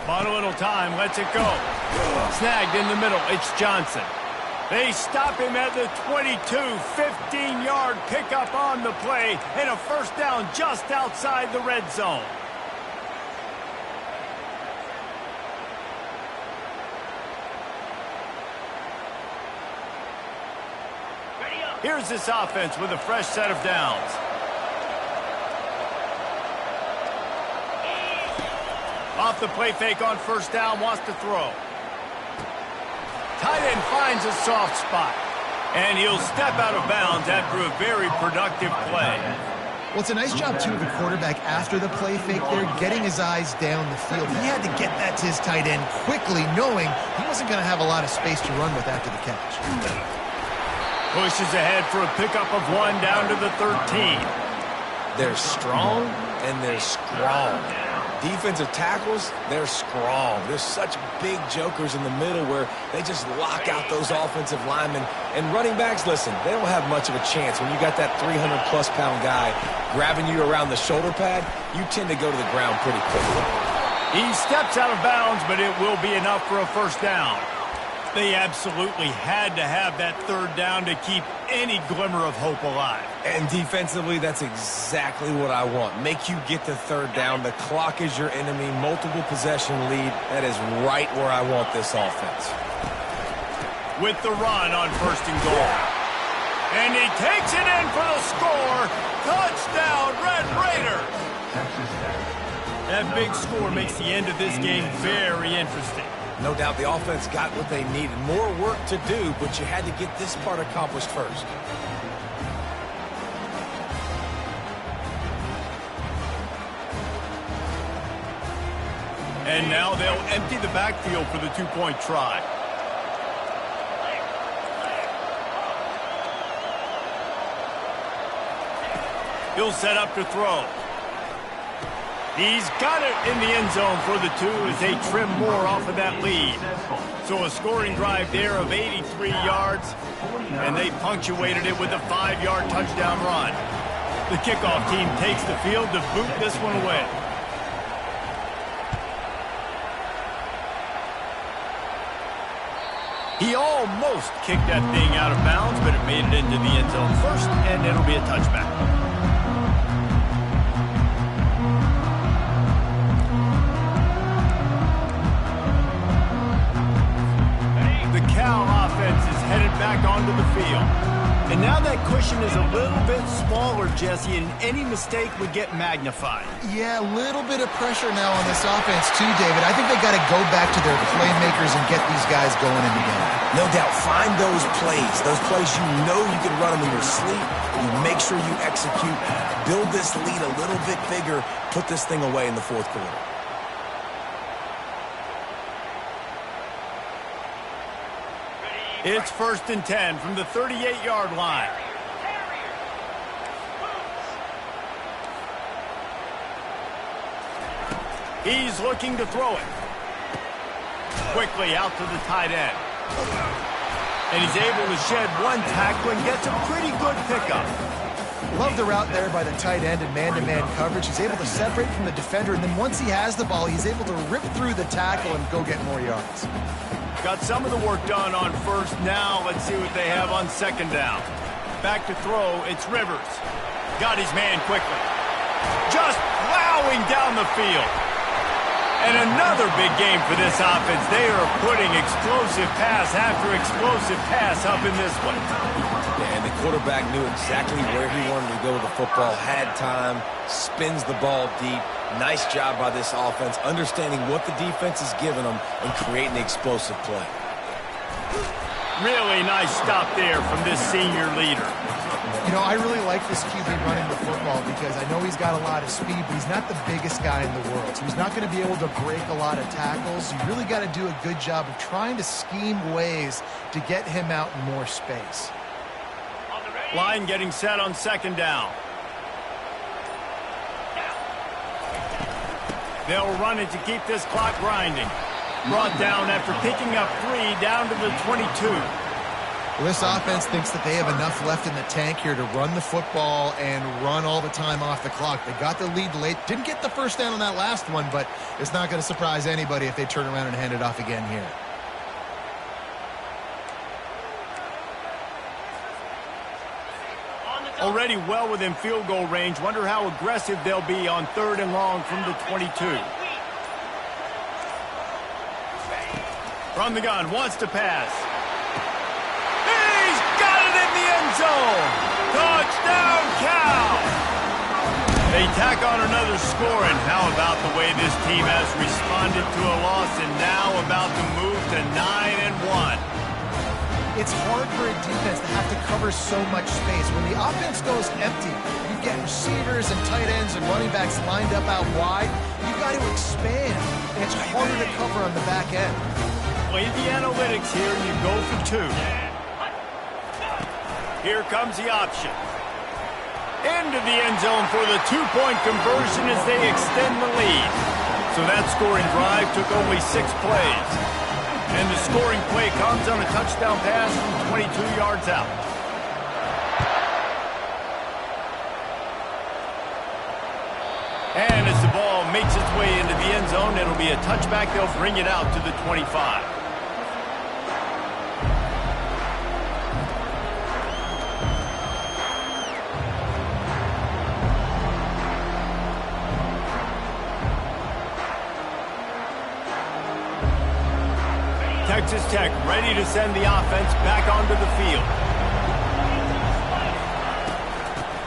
Bought a little time, lets it go. Snagged in the middle, it's Johnson. They stop him at the 22, 15-yard pickup on the play, and a first down just outside the red zone. Here's this offense with a fresh set of downs. Off the play fake on first down, wants to throw. Tight end finds a soft spot, and he'll step out of bounds after a very productive play. Well, it's a nice job, too, of the quarterback after the play fake there, getting his eyes down the field. He had to get that to his tight end quickly, knowing he wasn't going to have a lot of space to run with after the catch. Pushes ahead for a pickup of 1 down to the 13. They're strong and they're strong. Defensive tackles, they're strong. There's such big jokers in the middle where they just lock out those offensive linemen. And running backs, listen, they don't have much of a chance. When you got that 300-plus pound guy grabbing you around the shoulder pad, you tend to go to the ground pretty quickly. He steps out of bounds, but it will be enough for a first down. They absolutely had to have that 3rd down to keep any glimmer of hope alive. And defensively, that's exactly what I want. Make you get the 3rd down. The clock is your enemy. Multiple possession lead. That is right where I want this offense. With the run on 1st and goal. And he takes it in for the score. Touchdown, Red Raiders! That big score makes the end of this game very interesting. No doubt the offense got what they needed. More work to do, but you had to get this part accomplished first. And now they'll empty the backfield for the 2-point try. He'll set up to throw. He's got it in the end zone for the 2 as they trim more off of that lead. So a scoring drive there of 83 yards, and they punctuated it with a 5-yard touchdown run. The kickoff team takes the field to boot this one away. He almost kicked that thing out of bounds, but it made it into the end zone first, and it'll be a touchback. The Cal offense is headed back onto the field. And now that cushion is a little bit smaller, Jesse, and any mistake would get magnified. Yeah, a little bit of pressure now on this offense too, David. I think they got to go back to their playmakers and get these guys going in the game. No doubt, find those plays you know you can run them in your sleep. You make sure you execute, build this lead a little bit bigger, put this thing away in the 4th quarter. It's 1st and 10 from the 38-yard line. He's looking to throw it. Quickly out to the tight end. And he's able to shed one tackle and gets a pretty good pickup. Love the route there by the tight end in man-to-man coverage. He's able to separate from the defender, and then once he has the ball, he's able to rip through the tackle and go get more yards. Got some of the work done on first. Now let's see what they have on second down. Back to throw, it's Rivers. Got his man quickly. Just plowing down the field. And another big game for this offense. They are putting explosive pass after explosive pass up in this one. Yeah, and the quarterback knew exactly where he wanted to go with the football, had time, spins the ball deep. Nice job by this offense, understanding what the defense is giving them and creating the explosive play. Really nice stop there from this senior leader. You know, I really like this QB running the football because I know he's got a lot of speed, but he's not the biggest guy in the world. So he's not going to be able to break a lot of tackles. You really got to do a good job of trying to scheme ways to get him out in more space. Line getting set on second down. They'll run it to keep this clock grinding. Brought down after picking up 3 down to the 22. Well, this offense thinks that they have enough left in the tank here to run the football and run all the time off the clock. They got the lead late. Didn't get the first down on that last one, but it's not going to surprise anybody if they turn around and hand it off again here. Already well within field goal range. Wonder how aggressive they'll be on 3rd and long from the 22. From the gun, wants to pass. He's got it in the end zone. Touchdown, Cal. They tack on another score, and how about the way this team has responded to a loss and now about to move to 9-1. It's hard for a defense to have to cover so much space. When the offense goes empty, you get receivers and tight ends and running backs lined up out wide. You've got to expand, and it's harder to cover on the back end. Play the analytics here, and you go for 2. Here comes the option. Into the end zone for the 2-point conversion as they extend the lead. So that scoring drive took only 6 plays. And the scoring play comes on a touchdown pass from 22 yards out. And as the ball makes its way into the end zone, it'll be a touchback. They'll bring it out to the 25. Texas Tech ready to send the offense back onto the field.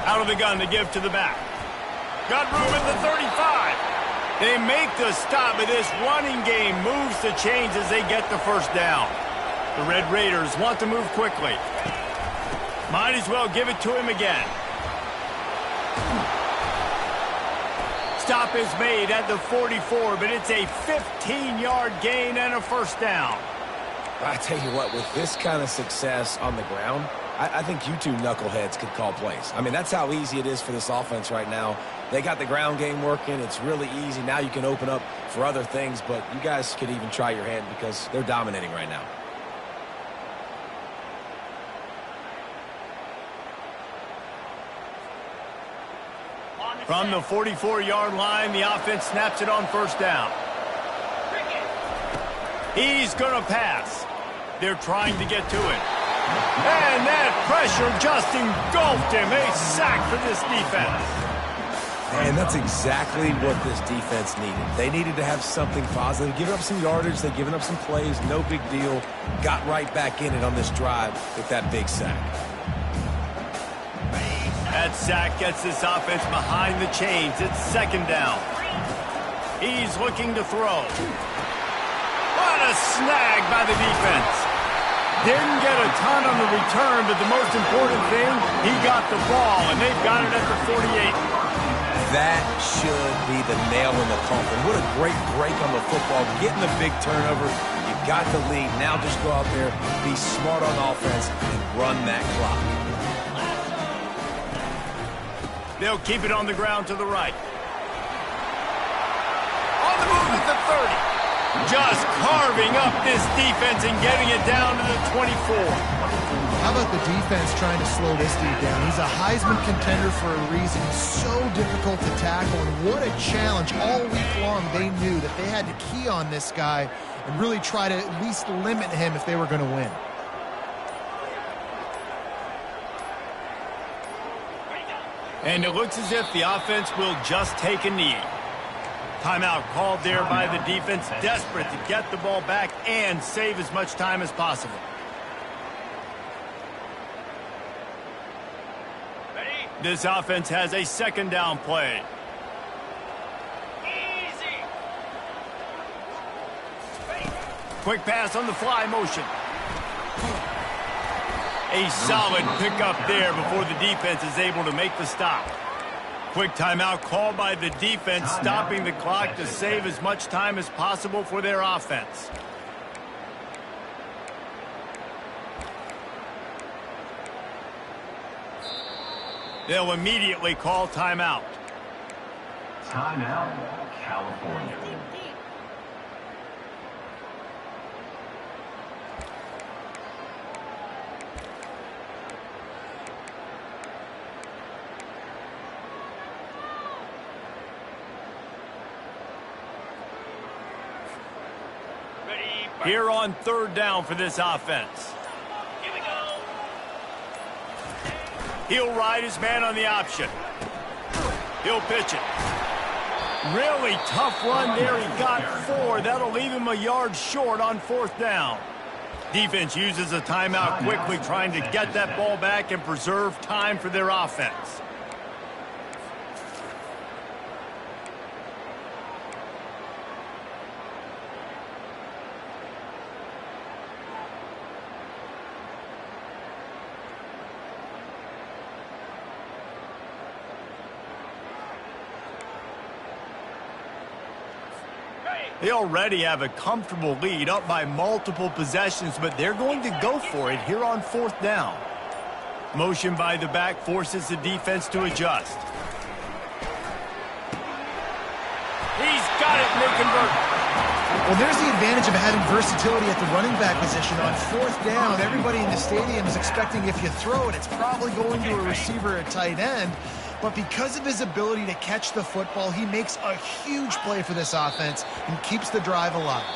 Out of the gun to give to the back. Got room at the 35. They make the stop, but this running game moves the chains as they get the first down. The Red Raiders want to move quickly. Might as well give it to him again. Stop is made at the 44, but it's a 15-yard gain and a first down. I tell you what, with this kind of success on the ground, I think you two knuckleheads could call plays. I mean, that's how easy it is for this offense right now. They got the ground game working. It's really easy. Now you can open up for other things, but you guys could even try your hand because they're dominating right now. From the 44-yard line, the offense snaps it on first down. He's going to pass. They're trying to get to it. And that pressure just engulfed him. A sack for this defense. And that's exactly what this defense needed. They needed to have something positive. Giving up some yardage, they've given up some plays, no big deal. Got right back in it on this drive with that big sack. That sack gets this offense behind the chains. It's second down. He's looking to throw. What a snag by the defense. Didn't get a ton on the return, but the most important thing, he got the ball, and they've got it at the 48. That should be the nail in the coffin. What a great break on the football. Getting the big turnover. You got the lead. Now just go out there, be smart on offense, and run that clock. They'll keep it on the ground to the right. On the move at the 30. Just carving up this defense and getting it down to the 24. How about the defense trying to slow this dude down? He's a Heisman contender for a reason. He's so difficult to tackle, and what a challenge. All week long, they knew that they had to key on this guy and really try to at least limit him if they were going to win. And it looks as if the offense will just take a knee. Timeout called there by the defense, desperate to get the ball back and save as much time as possible. This offense has a second down play. Easy. Quick pass on the fly motion. A solid pickup there before the defense is able to make the stop. Quick timeout called by the defense, stopping the clock to save as much time as possible for their offense. They'll immediately call timeout. Timeout, California. Here on third down for this offense. Here we go. He'll ride his man on the option. He'll pitch it. Really tough run there. He got 4. That'll leave him a yard short on fourth down. Defense uses a timeout quickly, trying to get that ball back and preserve time for their offense. They already have a comfortable lead, up by multiple possessions, but they're going to go for it here on fourth down. Motion by the back forces the defense to adjust. He's got it, and they convert. Well, there's the advantage of having versatility at the running back position. On fourth down, everybody in the stadium is expecting if you throw it, it's probably going to a receiver at tight end. But because of his ability to catch the football, he makes a huge play for this offense and keeps the drive alive.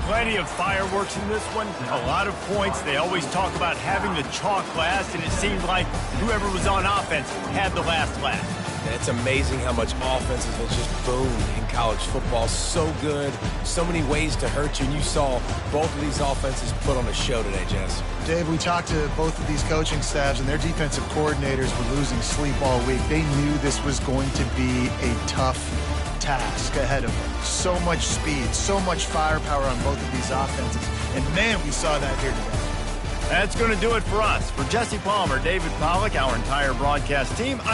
Plenty of fireworks in this one. A lot of points. They always talk about having the chalk last, and it seemed like whoever was on offense had the last laugh. It's amazing how much offenses will just boom in college football. So good, so many ways to hurt you, and you saw both of these offenses put on a show today, Jess. Dave, we talked to both of these coaching staffs, and their defensive coordinators were losing sleep all week. They knew this was going to be a tough task ahead of them. So much speed, so much firepower on both of these offenses, and man, we saw that here today. That's going to do it for us. For Jesse Palmer, David Pollack, our entire broadcast team,